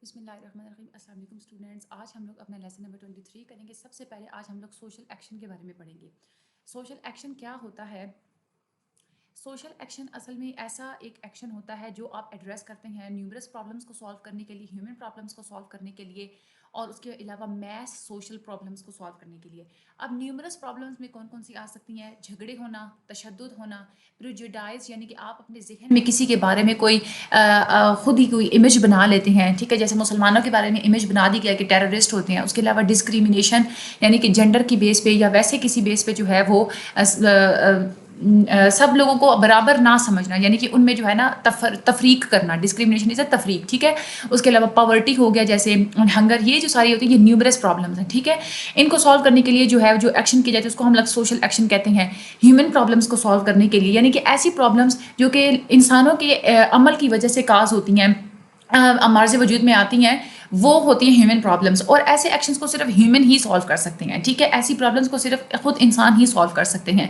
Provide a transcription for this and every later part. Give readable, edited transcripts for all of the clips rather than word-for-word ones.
بسم اللہ الرحمن الرحیم. السلام علیکم اسٹوڈنٹس. آج ہم لوگ اپنا لیسن نمبر 23 کریں گے. سب سے پہلے آج ہم لوگ سوشل ایکشن کے بارے میں پڑھیں گے. سوشل ایکشن کیا ہوتا ہے؟ سوشل ایکشن اصل میں ایسا ایک ایکشن ہوتا ہے جو آپ ایڈریس کرتے ہیں نیومرس پرابلمس کو سالو کرنے کے لیے، ہیومن پرابلمس کو سالو کرنے کے لیے، اور اس کے علاوہ میس سوشل پرابلمس کو سالو کرنے کے لیے. اب نیومرس پرابلمس میں کون کون سی آ سکتی ہیں؟ جھگڑے ہونا، تشدد ہونا، پریجوڈائز یعنی کہ آپ اپنے ذہن میں کسی کے بارے میں کوئی خود ہی کوئی امیج بنا لیتے ہیں. ٹھیک ہے، جیسے مسلمانوں کے بارے میں امیج بنا دی گیا کہ ٹیررسٹ ہوتے ہیں. اس کے علاوہ ڈسکریمنیشن یعنی کہ جنڈر کی بیس پہ یا ویسے کسی بیس پہ جو ہے وہ سب لوگوں کو برابر نہ سمجھنا، یعنی کہ ان میں جو ہے نا تفریق کرنا. ڈسکریمنیشن از اے تفریق. ٹھیک ہے، اس کے علاوہ پاورٹی ہو گیا، جیسے ہنگر. یہ جو ساری ہوتی ہیں یہ نیومرس پرابلمس ہیں. ٹھیک ہے، ان کو سالو کرنے کے لیے جو ہے جو ایکشن کیا جاتا ہے اس کو ہم لوگ سوشل ایکشن کہتے ہیں. ہیومن پرابلمس کو سالو کرنے کے لیے یعنی کہ ایسی پرابلمس جو کہ انسانوں کے عمل کی وجہ سے کاز ہوتی ہیں، امراض وجود میں آتی ہیں، وہ ہوتی ہیں ہیومن پرابلمس. اور ایسے ایکشنز کو صرف ہیومن ہی سالو کر سکتے ہیں. ٹھیک ہے، ایسی پرابلمس کو صرف خود انسان ہی سالو کر سکتے ہیں.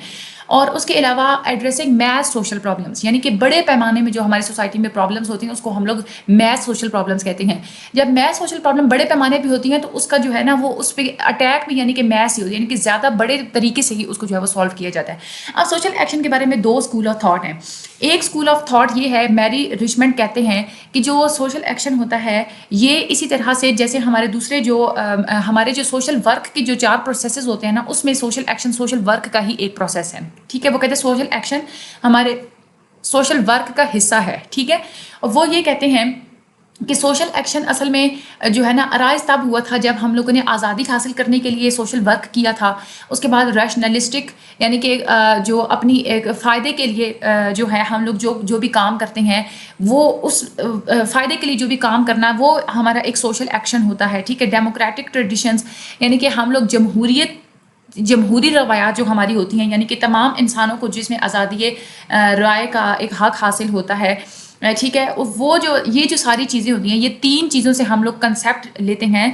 اور اس کے علاوہ ایڈریسنگ میس سوشل پرابلمس یعنی کہ بڑے پیمانے میں جو ہماری سوسائٹی میں پرابلمس ہوتی ہیں اس کو ہم لوگ میس سوشل پرابلمس کہتے ہیں. جب میس سوشل پرابلم بڑے پیمانے پہ ہوتی ہیں تو اس کا جو ہے نا وہ اس پہ اٹیک بھی یعنی کہ میس ہی ہوتی ہے، یعنی کہ زیادہ بڑے طریقے سے ہی اس کو جو ہے وہ سالو کیا جاتا ہے. اب سوشل ایکشن کے بارے میں دو اسکول آف تھاٹ ہیں. ایک اسکول آف تھاٹ یہ ہے، میری رچمنڈ کہتے ہیں کہ جو سوشل ایکشن ہوتا ہے یہ اسی طرح سے جیسے ہمارے دوسرے جو ہمارے جو سوشل ورک کی جو 4 پروسیسز ہوتے ہیں نا، اس میں سوشل ایکشن سوشل ورک کا ہی ایک پروسیس ہے. ٹھیک ہے، وہ کہتے ہیں سوشل ایکشن ہمارے سوشل ورک کا حصہ ہے. ٹھیک ہے، اور وہ یہ کہتے ہیں کہ سوشل ایکشن اصل میں جو ہے نا ارائز تب ہوا تھا جب ہم لوگوں نے آزادی حاصل کرنے کے لیے سوشل ورک کیا تھا. اس کے بعد ریشنلسٹک یعنی کہ جو اپنی ایک فائدے کے لیے جو ہے ہم لوگ جو بھی کام کرتے ہیں وہ اس فائدے کے لیے جو بھی کام کرنا وہ ہمارا ایک سوشل ایکشن ہوتا ہے. ٹھیک ہے، ڈیموکریٹک ٹریڈیشنز یعنی کہ ہم لوگ جمہوری روایات جو ہماری ہوتی ہیں، یعنی کہ تمام انسانوں کو جس میں آزادی رائے کا ایک حق حاصل ہوتا ہے. ٹھیک ہے، وہ جو یہ جو ساری چیزیں ہوتی ہیں یہ 3 چیزوں سے ہم لوگ کنسیپٹ لیتے ہیں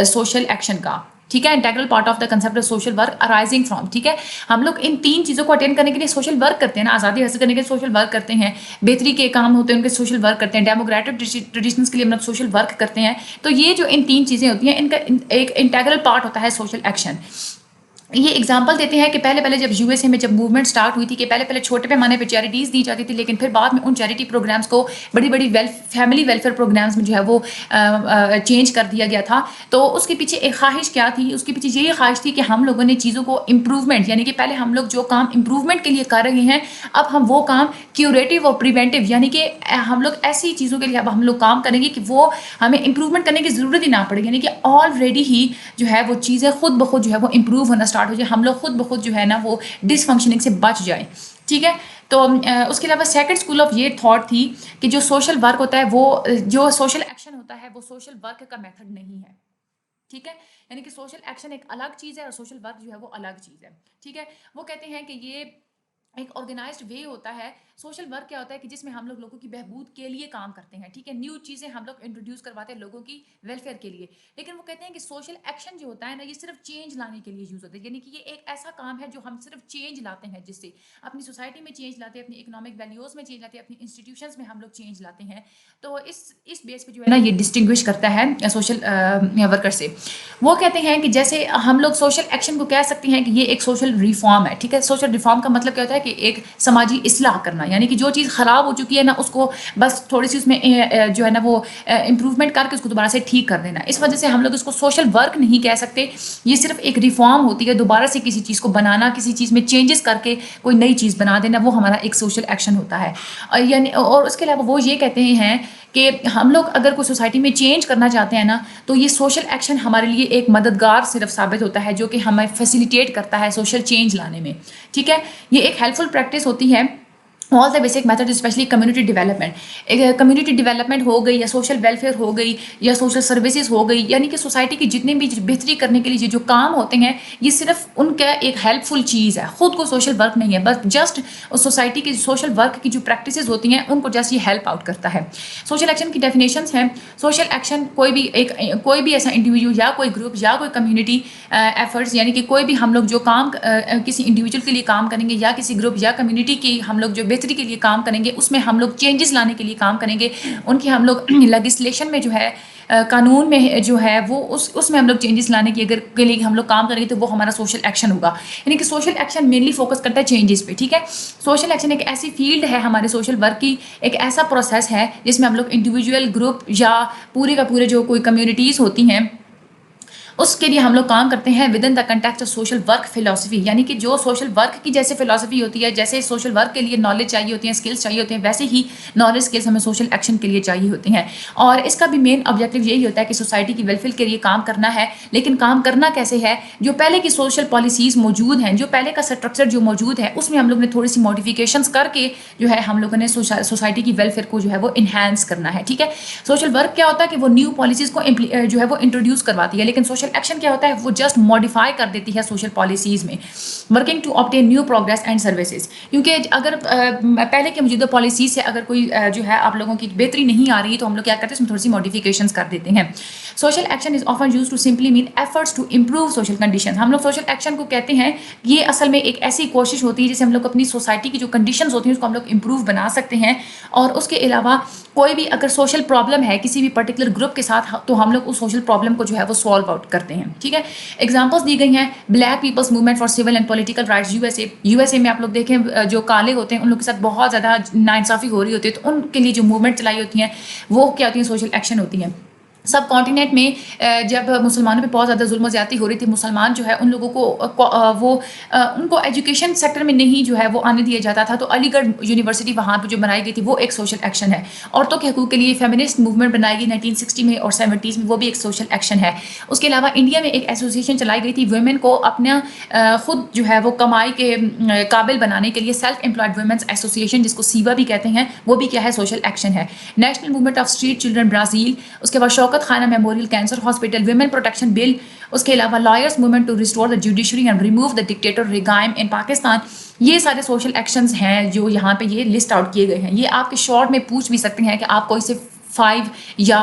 سوشل ایکشن کا. ٹھیک ہے، integral part of the concept of social work arising from. ٹھیک ہے، ہم لوگ ان 3 چیزوں کو اٹینڈ کرنے کے لیے سوشل ورک کرتے ہیں نا، آزادی حاصل کرنے کے لیے سوشل ورک کرتے ہیں، بہتری کے کام ہوتے ہیں ان کے سوشل ورک کرتے ہیں، ڈیموکریٹک ٹریڈیشنز کے لیے ہم لوگ سوشل ورک کرتے ہیں. تو یہ جو ان 3 چیزیں ہوتی ہیں ان کا ایک انٹیگرل پارٹ ہوتا ہے سوشل ایکشن. یہ اگزامپل دیتے ہیں کہ پہلے جب یو ایس اے میں جب موومنٹ سٹارٹ ہوئی تھی کہ پہلے چھوٹے پیمانے پہ چیریٹیز دی جاتی تھی، لیکن پھر بعد میں ان چیریٹی پروگرامز کو بڑی فیملی ویلفیئر پروگرامز میں جو ہے وہ چینج کر دیا گیا تھا. تو اس کے پیچھے ایک خواہش کیا تھی؟ اس کے پیچھے یہی خواہش تھی کہ ہم لوگوں نے چیزوں کو امپروومنٹ یعنی کہ پہلے ہم لوگ جو کام امپروومنٹ کے لیے کر رہے ہیں اب ہم وہ کام کیوریٹیو اور پریونٹیو یعنی کہ ہم لوگ ایسی چیزوں کے لیے اب ہم لوگ کام کریں گے کہ وہ ہمیں امپروومنٹ کرنے کی ضرورت ہی نہ پڑے، یعنی کہ آلریڈی ہی جو ہے وہ چیزیں خود بخود جو ہے وہ امپروو ہونا اسٹارٹ ہو جائے، ہم لوگ خود بخود جو ہے نا وہ ڈس فنکشننگ سے بچ جائیں. ٹھیک ہے، تو اس کے علاوہ سیکنڈ اسکول آف یہ تھاٹ تھی کہ جو سوشل ورک ہوتا ہے وہ جو سوشل ایکشن ہوتا ہے وہ سوشل ورک کا میتھڈ نہیں ہے. ٹھیک ہے، یعنی کہ سوشل ایکشن ایک الگ چیز ہے اور سوشل ورک جو ہے وہ الگ چیز ہے. ٹھیک ہے، وہ کہتے ہیں کہ یہ ایک آرگنائزڈ وے ہوتا ہے. سوشل ورک کیا ہوتا ہے کہ جس میں ہم لوگوں کی بہبود کے لیے کام کرتے ہیں. ٹھیک ہے، نیو چیزیں ہم لوگ انٹروڈیوس کرواتے ہیں لوگوں کی ویلفیئر کے لیے. لیکن وہ کہتے ہیں کہ سوشل ایکشن جو ہوتا ہے نا یہ صرف چینج لانے کے لیے یوز ہوتا ہے، یعنی کہ یہ ایک ایسا کام ہے جو ہم صرف چینج لاتے ہیں، جس سے اپنی سوسائٹی میں چینج لاتے ہیں، اپنی اکنامک ویلیوز میں چینج لاتے ہیں، اپنی انسٹیٹیوشنز میں ہم لوگ چینج لاتے ہیں. تو اس بیس پہ جو ہے نا یہ ڈسٹنگوش کرتا ہے سوشل ورکر سے. وہ کہتے ہیں کہ جیسے ہم لوگ سوشل ایکشن کو کہہ سکتے ہیں کہ یہ ایک سوشل ریفارم ہے. ٹھیک ہے، سوشل ریفارم کا مطلب کیا ہوتا ہے کہ ایک سماجی اصلاح کرنا، یعنی کہ جو چیز خراب ہو چکی ہے نا اس کو بس تھوڑی سی اس میں جو ہے نا وہ امپروومنٹ کر کے اس کو دوبارہ سے ٹھیک کر دینا. اس وجہ سے ہم لوگ اس کو سوشل ورک نہیں کہہ سکتے، یہ صرف ایک ریفارم ہوتی ہے، دوبارہ سے کسی چیز کو بنانا، کسی چیز میں چینجز کر کے کوئی نئی چیز بنا دینا، وہ ہمارا ایک سوشل ایکشن ہوتا ہے. یعنی اور اس کے علاوہ وہ یہ کہتے ہیں کہ ہم لوگ اگر کوئی سوسائٹی میں چینج کرنا چاہتے ہیں نا تو یہ سوشل ایکشن ہمارے لیے ایک مددگار صرف ثابت ہوتا ہے جو کہ ہمیں فیسیلیٹیٹ کرتا ہے سوشل چینج لانے میں. ٹھیک ہے، یہ ایک ہیلپ فل پریکٹس ہوتی ہے. All the basic method especially community development. Community development ہو گئی یا سوشل ویلفیئر ہو گئی یا سوشل سروسز ہو گئی، یعنی کہ سوسائٹی کی جتنے بھی بہتری کرنے کے لیے جو کام ہوتے ہیں یہ صرف ان کا ایک ہیلپ فل چیز ہے، خود کو سوشل ورک نہیں ہے، بس جسٹ سوسائٹی کی سوشل ورک کی جو پریکٹسز ہوتی ہیں ان کو جسٹ یہ ہیلپ آؤٹ کرتا ہے. سوشل ایکشن کی ڈیفینیشنس ہیں. سوشل ایکشن کوئی بھی ایسا انڈیویجول یا کوئی گروپ یا کوئی کمیونٹی ایفرٹس، یعنی کہ کوئی بھی ہم لوگ جو کام کسی انڈیویجول کے لیے کام کریں گے یا کسی گروپ یا کمیونٹی کی ہم لوگ جو بہتری بہتری کے لیے کام کریں گے, اس میں ہم لوگ چینجز لانے کے لیے کام کریں گے, ان کی ہم لوگ لیجسلیشن میں جو ہے قانون میں جو ہے وہ اس میں ہم لوگ چینجز لانے کی اگر کے لیے ہم لوگ کام کریں گے تو وہ ہمارا سوشل ایکشن ہوگا. یعنی کہ سوشل ایکشن مینلی فوکس کرتا ہے چینجز پہ, ٹھیک ہے. سوشل ایکشن ایک ایسی فیلڈ ہے ہمارے سوشل ورک کی, ایک ایسا پروسیس ہے جس میں ہم لوگ انڈیویجول گروپ یا پورے کا پورے جو کوئی کمیونٹیز ہوتی ہیں اس کے لیے ہم لوگ کام کرتے ہیں with in the context of social work philosophy. یعنی کہ جو سوشل ورک کی جیسے فلاسفی ہوتی ہے, جیسے سوشل ورک کے لیے نالج چاہیے ہوتی ہیں, اسکلس چاہیے ہوتے ہیں, ویسے ہی نالج اسکلس ہمیں سوشل ایکشن کے لیے چاہیے ہوتی ہیں. اور اس کا بھی مین آبجیکٹو یہی ہوتا ہے کہ سوسائٹی کی ویلفیئر کے لیے کام کرنا ہے. لیکن کام کرنا کیسے ہے, جو پہلے کی سوشل پالیسیز موجود ہیں, جو پہلے کا اسٹرکچر جو موجود ہے اس میں ہم لوگ نے تھوڑی سی ماڈیفیکیشنس کر کے جو ہے ہم لوگوں نے سوسائٹی کی ویلفیئر کو جو ہے وہ انہینس کرنا ہے, ٹھیک ہے. سوشل ورک کیا ہوتا ہے کہ وہ نیو پالیسیز کو جو ہے وہ انٹروڈیوس کرواتی ہے, لیکن سوشل ایکشن کیا ہوتا ہے وہ جسٹ ماڈیفائی کر دیتی ہے سوشل پالیسیز میں, working to obtain new progress and services. کیونکہ اگر پہلے کے موجودہ پالیسیز سے اگر کوئی جو ہے آپ لوگوں کی بہتری نہیں آ رہی تو ہم لوگ کیا کرتے ہیں اس میں تھوڑی سی ماڈیفیکیشنز کر دیتے ہیں. Social action is often use to simply mean efforts to improve social condition. ہم لوگ سوشل ایکشن کو کہتے ہیں یہ اصل میں ایک ایسی کوشش ہوتی ہے جسے ہم لوگ اپنی سوسائٹی کی جو کنڈیشنز ہوتی ہیں اس کو ہم لوگ امپروو بنا سکتے ہیں. اور اس کے علاوہ کوئی بھی اگر سوشل پرابلم ہے کسی بھی پرٹیکولر گروپ کے ساتھ تو ہم لوگ اس سوشل پرابلم کو جو ہے وہ سالو آؤٹ کرتے ہیں, ٹھیک ہے. ایگزامپلس دی گئی ہیں black peoples movement for civil and political rights U S A میں آپ لوگ دیکھیں جو کالے ہوتے ہیں ان لوگ کے ساتھ بہت زیادہ ناانصافی ہو رہی ہوتی ہے, تو ان کے لیے جو موومنٹ چلائی ہوتی ہیں وہ کیا ہوتی ہیں سوشل ایکشن ہوتی ہیں. سب کانٹیننٹ میں جب مسلمانوں پہ بہت زیادہ ظلم و زیادتی ہو رہی تھی, مسلمان جو ہے ان لوگوں کو وہ ان کو ایجوکیشن سیکٹر میں نہیں جو ہے وہ آنے دیا جاتا تھا, تو علی گڑھ یونیورسٹی وہاں پہ جو بنائی گئی تھی وہ ایک سوشل ایکشن ہے. عورتوں کے حقوق کے لیے فیمنسٹ موومنٹ بنائی گئی 1960 میں اور 70s میں, وہ بھی ایک سوشل ایکشن ہے. اس کے علاوہ انڈیا میں ایک ایسوسیشن چلائی گئی تھی ویمن کو اپنا خود جو ہے وہ کمائی کے قابل بنانے کے لیے, سیلف امپلائڈ ویمنس ایسوسیشن جس کو سیوا بھی کہتے ہیں, وہ بھی کیا ہے سوشل ایکشن ہے. National movement of street children Brazil, اس کے بعد Shaukat Khanum memorial cancer hospital, women protection bill, اس کے علاوہ lawyers movement to restore the judiciary and remove the dictator regime in Pakistan. یہ سارے سوشل ایکشنز ہیں جو یہاں پہ یہ لسٹ آؤٹ کیے گئے ہیں. یہ آپ کے شارٹ میں پوچھ بھی سکتے ہیں کہ آپ کوئی سے 5 یا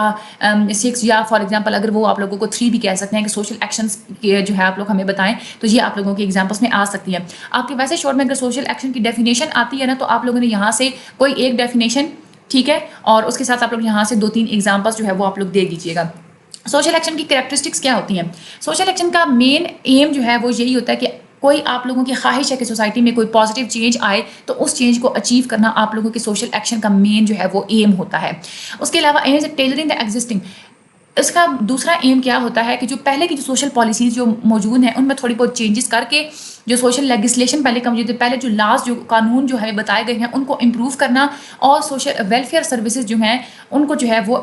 6 یا فار ایگزامپل اگر وہ آپ لوگوں کو 3 بھی کہہ سکتے ہیں کہ سوشل ایکشنز جو ہے آپ لوگ ہمیں بتائیں, تو یہ آپ لوگوں کے ایگزامپلس میں آ سکتی ہے. آپ کے ویسے شارٹ میں اگر سوشل ایکشن کی ڈیفینیشن آتی ہے نا, تو آپ لوگوں نے یہاں سے کوئی ایک ڈیفینیشن, ٹھیک ہے, اور اس کے ساتھ آپ لوگ یہاں سے 2-3 ایگزامپلس جو ہے وہ آپ لوگ دے دیجیے گا. سوشل ایکشن کی کریکٹرسٹکس کیا ہوتی ہیں؟ سوشل ایکشن کا مین ایم جو ہے وہ یہی ہوتا ہے کہ کوئی آپ لوگوں کی خواہش ہے کہ سوسائٹی میں کوئی پازیٹیو چینج آئے, تو اس چینج کو اچیو کرنا آپ لوگوں کے سوشل ایکشن کا مین جو ہے وہ ایم ہوتا ہے. اس کے علاوہ ایم از ٹیلرنگ دا ایگزسٹنگ. اس کا دوسرا ایم کیا ہوتا ہے کہ جو پہلے کی جو سوشل پالیسیز جو موجود ہیں ان میں تھوڑی بہت چینجز کر کے جو سوشل لیجسلیشن پہلے کا موجود ہے, پہلے جو لاز جو قانون جو ہے بتائے گئے ہیں ان کو امپروو کرنا, اور سوشل ویلفیئر سروسز جو ہیں ان کو جو ہے وہ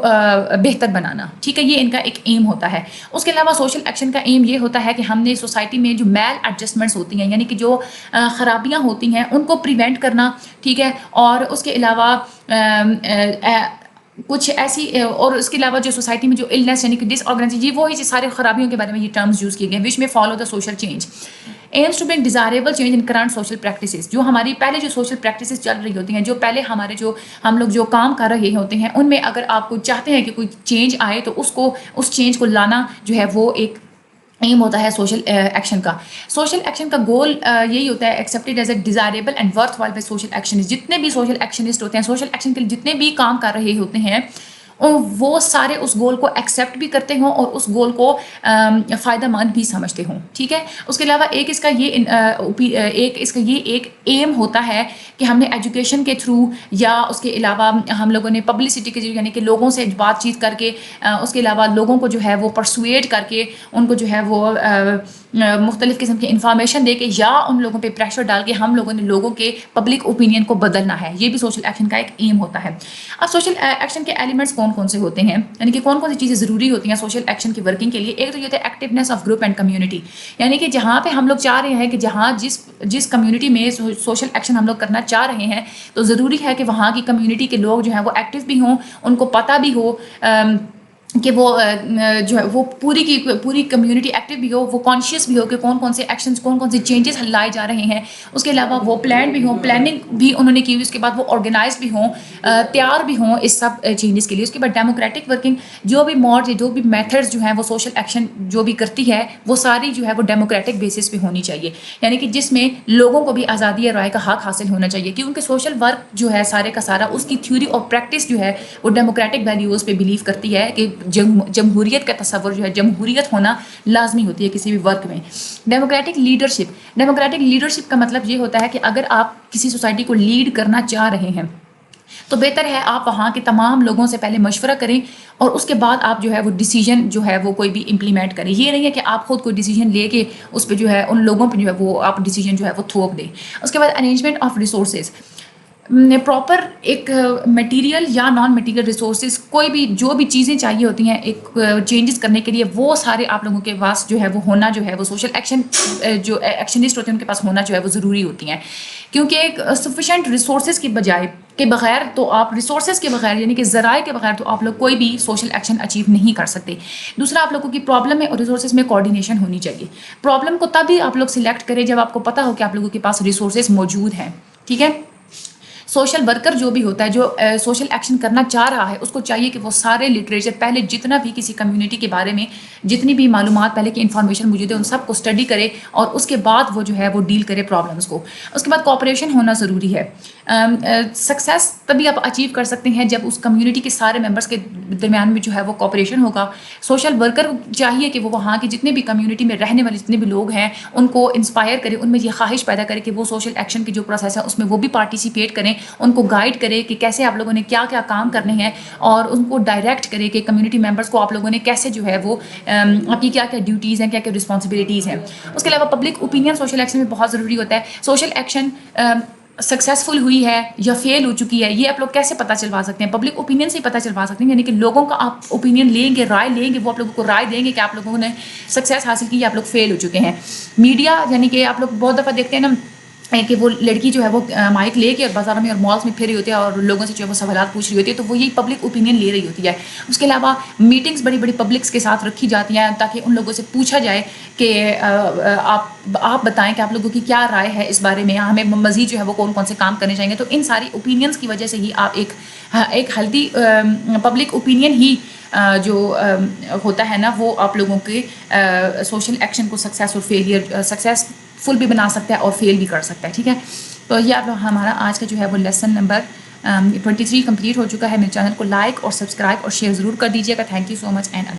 بہتر بنانا, ٹھیک ہے. یہ ان کا ایک ایم ہوتا ہے. اس کے علاوہ سوشل ایکشن کا ایم یہ ہوتا ہے کہ ہم نے سوسائٹی میں جو میل ایڈجسٹمنٹس ہوتی ہیں, یعنی کہ جو خرابیاں ہوتی ہیں ان کو پریونٹ کرنا, ٹھیک ہے. اور اس کے علاوہ کچھ ایسی, اور اس کے علاوہ جو سوسائٹی میں جو النس یعنی کہ ڈس آرگنائزیشن, یہ وہی سارے خرابیوں کے بارے میں یہ ٹرمز یوز کیے گئے ہیں. وچ میں follow the social change aims to bring desirable change in current social practices. جو ہماری پہلے جو سوشل پریکٹسز چل رہی ہوتی ہیں, جو پہلے ہمارے جو ہم لوگ جو کام کر رہے ہوتے ہیں, ان میں اگر آپ کو چاہتے ہیں کہ کوئی چینج آئے تو اس چینج کو لانا جو ہے وہ ایک ایم ہوتا ہے سوشل ایکشن کا. سوشل ایکشن کا گول یہی ہوتا ہے accepted as a desirable and worthwhile by social actionist. جتنے بھی سوشل ایکشنسٹ ہوتے ہیں, سوشل ایکشن کے لیے جتنے بھی کام کر رہے ہوتے ہیں, وہ سارے اس گول کو ایکسیپٹ بھی کرتے ہوں اور اس گول کو فائدہ مند بھی سمجھتے ہوں, ٹھیک ہے. اس کے علاوہ ایک اس کا یہ ایک ایم ہوتا ہے کہ ہم نے ایجوکیشن کے تھرو یا اس کے علاوہ ہم لوگوں نے پبلسٹی کے یعنی کہ لوگوں سے بات چیت کر کے, اس کے علاوہ لوگوں کو جو ہے وہ پرسویٹ کر کے ان کو جو ہے وہ مختلف قسم کی انفارمیشن دے کے یا ان لوگوں پہ پریشر ڈال کے ہم لوگوں نے لوگوں کے پبلک اوپینین کو بدلنا ہے. یہ بھی سوشل ایکشن کا ایک ایم ہوتا ہے. اب سوشل ایکشن کے ایلیمنٹس کون سے ہوتے ہیں, یعنی کہ کون سی چیزیں ضروری ہوتی ہیں سوشل ایکشن کی ورکنگ کے لیے. ایک تو یہ ہوتا ہے activeness of group and community, یعنی کہ جہاں پہ ہم لوگ چاہ رہے ہیں کہ جہاں جس کمیونٹی میں سوشل ایکشن ہم لوگ کرنا چاہ رہے ہیں, تو ضروری ہے کہ وہاں کی کمیونٹی کے لوگ جو ہیں وہ ایکٹیو بھی ہوں, ان کو پتہ بھی ہو کہ وہ جو ہے وہ پوری کی پوری کمیونٹی ایکٹیو بھی ہو، وہ کانشیس بھی ہو کہ کون کون سے ایکشنز، کون کون سے چینجز لائے جا رہے ہیں. اس کے علاوہ وہ پلان بھی ہوں، پلاننگ بھی انہوں نے کی ہوئی، اس کے بعد وہ آرگنائز بھی ہوں، تیار بھی ہوں اس سب چینجز کے لیے. اس کے بعد ڈیموکریٹک ورکنگ، جو بھی موڈ جو بھی میتھڈز جو ہیں وہ سوشل ایکشن جو بھی کرتی ہے وہ ساری جو ہے وہ ڈیموکریٹک بیسس پہ ہونی چاہیے، یعنی کہ جس میں لوگوں کو بھی آزادی رائے کا حق حاصل ہونا چاہیے. کیونکہ سوشل ورک جو ہے سارے کا سارا اس کی تھیوری اور پریکٹس جو ہے وہ ڈیموکریٹک ویلیوز پہ بلیو کرتی ہے کہ جمہوریت کا تصور جو ہے، جمہوریت ہونا لازمی ہوتی ہے کسی بھی ورک میں. ڈیموکریٹک لیڈرشپ کا مطلب یہ ہوتا ہے کہ اگر آپ کسی سوسائٹی کو لیڈ کرنا چاہ رہے ہیں تو بہتر ہے آپ وہاں کے تمام لوگوں سے پہلے مشورہ کریں اور اس کے بعد آپ جو ہے وہ ڈیسیجن جو ہے وہ کوئی بھی امپلیمنٹ کریں. یہ نہیں ہے کہ آپ خود کوئی ڈیسیجن لے کے اس پہ جو ہے ان لوگوں پہ جو ہے وہ آپ ڈیسیجن جو ہے وہ تھوپ دیں. اس کے بعد ارینجمنٹ آف ریسورسز، پراپر ایک میٹیریل یا نان میٹیریل ریسورسز، کوئی بھی جو بھی چیزیں چاہیے ہوتی ہیں ایک چینجز کرنے کے لیے، وہ سارے آپ لوگوں کے پاس جو ہے وہ ہونا جو ہے وہ سوشل ایکشن جو ایکشنسٹ ہوتے ہیں ان کے پاس ہونا جو ہے وہ ضروری ہوتی ہیں. کیونکہ ایک سفیشینٹ ریسورسز کی بجائے کے بغیر تو آپ ریسورسز کے بغیر یعنی کہ ذرائع کے بغیر تو آپ لوگ کوئی بھی سوشل ایکشن اچیو نہیں کر سکتے. دوسرا، آپ لوگوں کی پرابلم میں اور ریسورسز میں کوآرڈینیشن ہونی چاہیے. پرابلم کو تبھی آپ لوگ سلیکٹ کریں جب آپ کو پتہ ہو کہ آپ لوگوں کے پاس ریسورسز موجود ہیں. ٹھیک ہے. سوشل ورکر جو بھی ہوتا ہے جو سوشل ایکشن کرنا چاہ رہا ہے اس کو چاہیے کہ وہ سارے لٹریچر پہلے جتنا بھی کسی کمیونٹی کے بارے میں جتنی بھی معلومات پہلے کی انفارمیشن موجود ہے ان سب کو اسٹڈی کرے اور اس کے بعد وہ جو ہے وہ ڈیل کرے پرابلمس کو. اس کے بعد کوآپریشن ہونا ضروری ہے. سکسیس تبھی آپ اچیو کر سکتے ہیں جب اس کمیونٹی کے سارے ممبرس کے درمیان میں جو ہے وہ کوآپریشن ہوگا. سوشل ورکر چاہیے کہ وہ وہاں کے جتنے بھی کمیونٹی میں رہنے والے جتنے بھی لوگ ہیں ان کو انسپائر کرے، ان میں یہ خواہش پیدا کرے کہ وہ سوشل ایکشن کی جو پروسیس ہے اس میں وہ بھی پارٹیسپیٹ کریں، ان کو گائیڈ کرے کہ کیسے آپ لوگوں نے کیا کیا کام کرنے ہیں اور ان کو ڈائریکٹ کرے کہ کمیونٹی ممبرس کو آپ لوگوں نے کیسے جو ہے وہ آپ کی کیا کیا ڈیوٹیز ہیں، کیا کیا رسپانسبلٹیز ہیں. اس کے علاوہ پبلک اوپینین سوشل ایکشن میں بہت ضروری ہوتا ہے. سوشل ایکشن سکسیزفل ہوئی ہے یا فیل ہو چکی ہے یہ آپ لوگ کیسے پتہ چلوا سکتے ہیں؟ پبلک اوپینین سے ہی پتہ چلوا سکتے ہیں، یعنی کہ لوگوں کا آپ اوپینین لیں گے، رائے لیں گے، وہ آپ لوگوں کو رائے دیں گے کہ آپ لوگوں نے سکسیز حاصل کی یا آپ لوگ فیل ہو چکے ہیں. میڈیا، یعنی کہ آپ لوگ بہت دفعہ دیکھتے ہیں نا کہ وہ لڑکی جو ہے وہ مائک لے کے اور بازاروں میں اور مالس میں پھر رہی ہوتی ہے اور لوگوں سے جو ہے وہ سوالات پوچھ رہی ہوتی ہے، تو وہ یہی پبلک اوپینین لے رہی ہوتی ہے. اس کے علاوہ میٹنگز بڑی بڑی پبلکس کے ساتھ رکھی جاتی ہیں تاکہ ان لوگوں سے پوچھا جائے کہ آپ بتائیں کہ آپ لوگوں کی کیا رائے ہے اس بارے میں، ہمیں مزید جو ہے وہ کون کون سے کام کرنے چاہیے. تو ان ساری اوپینینس کی وجہ سے ہی آپ ایک ہیلدی پبلک اوپینین ہی جو ہوتا ہے نا وہ آپ لوگوں کے سوشل ایکشن کو سکسیس اور فیلئر سکسیسفل بھی بنا سکتا ہے اور فیل بھی کر سکتا ہے. ٹھیک ہے. تو یہ آپ ہمارا آج کا جو ہے وہ لیسن نمبر 23 کمپلیٹ ہو چکا ہے. میرے چینل کو لائک اور سبسکرائب اور شیئر ضرور کر دیجیے گا. Thank you so much and